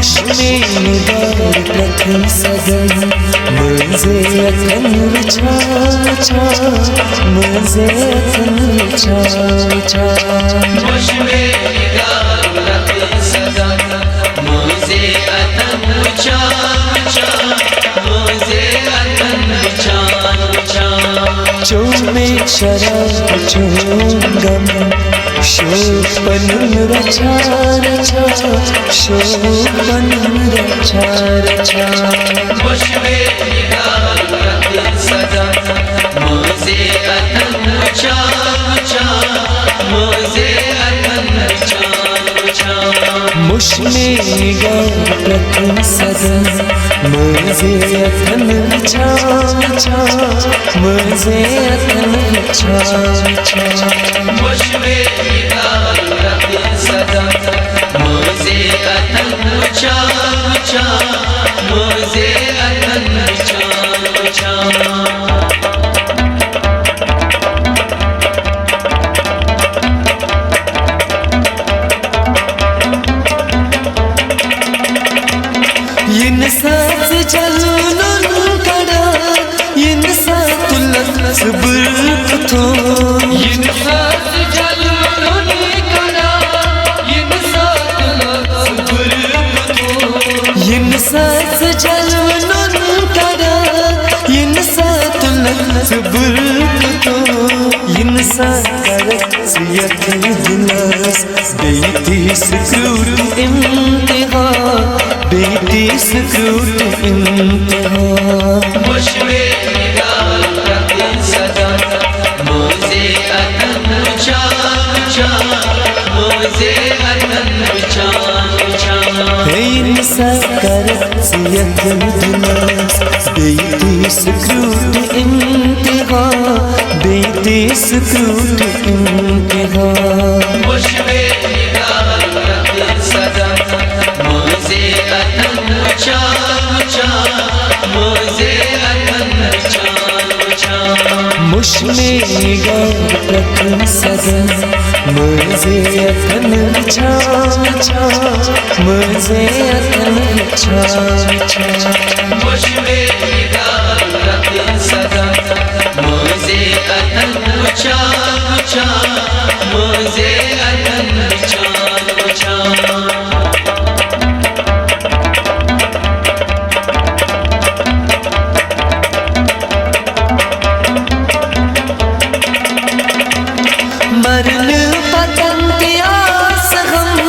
मुश्मेगार प्रथम सदन मुझे अखन छा छा मुझे अखन छा छा मुश्मेगार प्रथम सदन मुझे अखन छा छा मुझे अखन छा छा चोमे शराब चोंगम शोपन रचा रचा शोपन रचा रचा मुश्मेगार प्रथम सदन मुझे अखन छा छा मुझे अखन छा छा मुश्मेगार प्रथम सदन मुझे अखन छा छा मुझे अखन छा छा मुश्मेगार प्रथम सदन मुझे अखन छा छा मुझे अखन छा छा इन साथ चलून कड़ा इन साथ सब्र तो इन साथ चलून कड़ा इन साथ सब्र तो इन साथ चलून कड़ा इन साथ सब्र तो इन साथ सियत दिलास बेटी स्क्रूट इम्तिहान बेटी स्क्रूट इम्तिहान मुश्मेगार प्रथम सदन मुझे अखन छा छा मुझे अखन छा छा इन सकर सियत दिलास बेटी स्क्रूट इम्तिहान बेटी स्क्रूट इम्तिहान मुश्मेगार प्रथम सदन मुझे अखन छा छा मुझे अखन छा छा मुश्मेगार प्रथम सदन मुझे अखन छा छा मुझे अखन छा छा मुश्मेगार प्रथम सदन मुझे अखन छा छा मुझे अखन छा छा मरन पतन के आस हम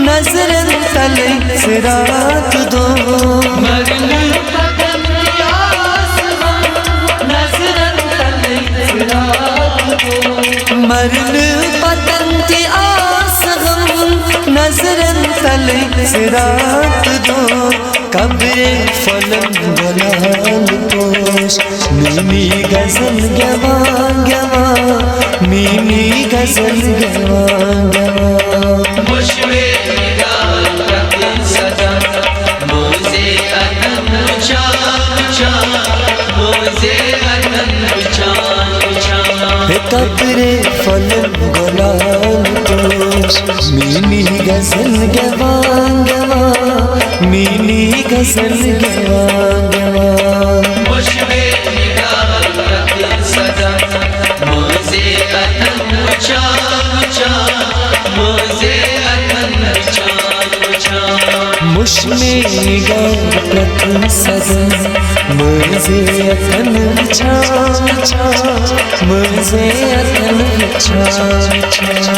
नजरन तले से रात दो मरन पतन की आस हम नजरन तले से रात को मरन पतन के आस हम नजरन तले से रात दो कब्रे फलन बलाल पोश मीमी गजल गवा गवा मीमी गजल गवा गवा मुश्मेगार प्रथम सदन मुझे अखन छा छा मुझे अखन छा छा कब्रे फलन गुलाल पोश मीमी गजल गवा गवा मीमी गजल गवा गवा मुश्मेगार प्रथम सदन मुझे अखन छा छा मुझे अखन छा छा मुश्मेगार प्रथम सदन मुझे अखन छा छा मुझे अखन छा छा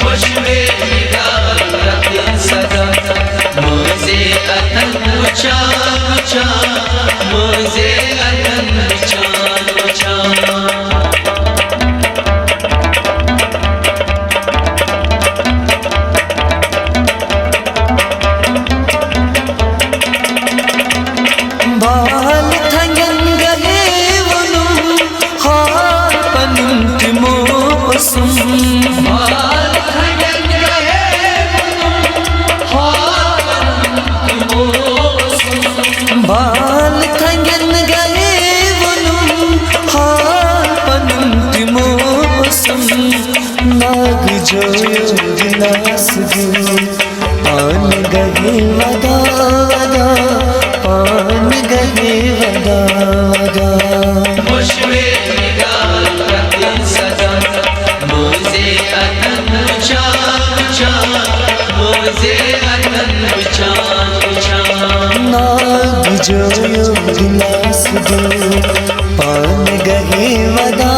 मुश्मेगार प्रथम सदन मुझे अखन छा छा मुझे अखन छा छा बाल थंगन गले वनुम हार पनुम मौसम बाल खंडन गए बाल थंगन गले वनुम हार पनुम मौसम नाग जोयो गिलास गो पान गहे वदा वदा पान गहे वदा वदा मुशवे निगार प्रति सदा मोजे अतन उचा उचा मोजे अतन उचा उचा नाग जोयो गिलास दो पान गहे वदा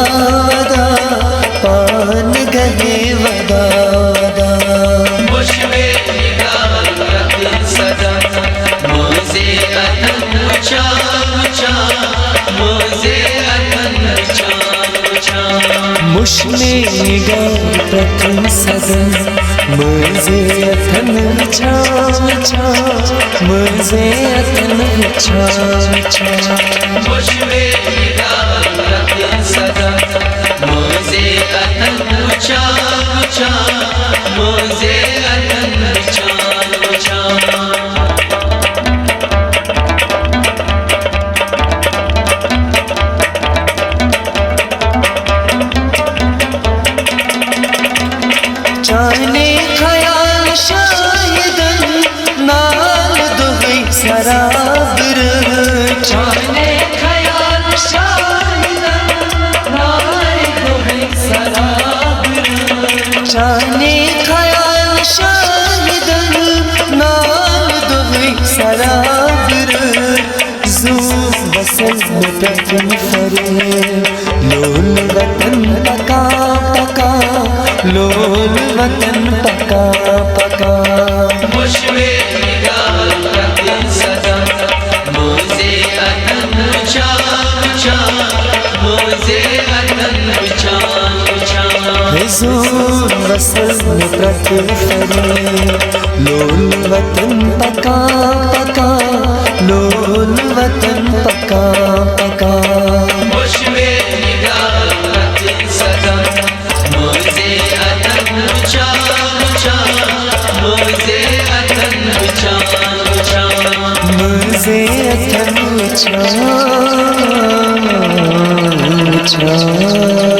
वदा पान गहे वदा वदा मुशवे निगार प्रति सदा मोजे अतन उचा उचा मोजे अतन उचा उचा मुश्मे निगार प्रथम सदन मुझे अथन छा छा मुझे अथन छा छा मुशवे निगार प्रति सदा मोजे अतन उचा उचा मोजे अतन उचा उचा जाने ख्याल शायदन नाल दुहै सराबर जाने ख्याल शायदन नाल दुहै सराबर जाने ख्याल शायदन नाल दुहै सराबर जू बसल में प्रथम फरे लोल वतन पका पका लोल वतन पका पका मुशवे निगार प्रति सदा मोजे अतन उचा उचा मोजे अतन उचा उचा हुजूर वसल में प्रथम फरे लोल वतन पका पका लोल वतन पका पका मुशवे निगार प्रति सदा मोजे अतन उचा उचा मोजे अतन उचा उचा मुझे अथन छा छा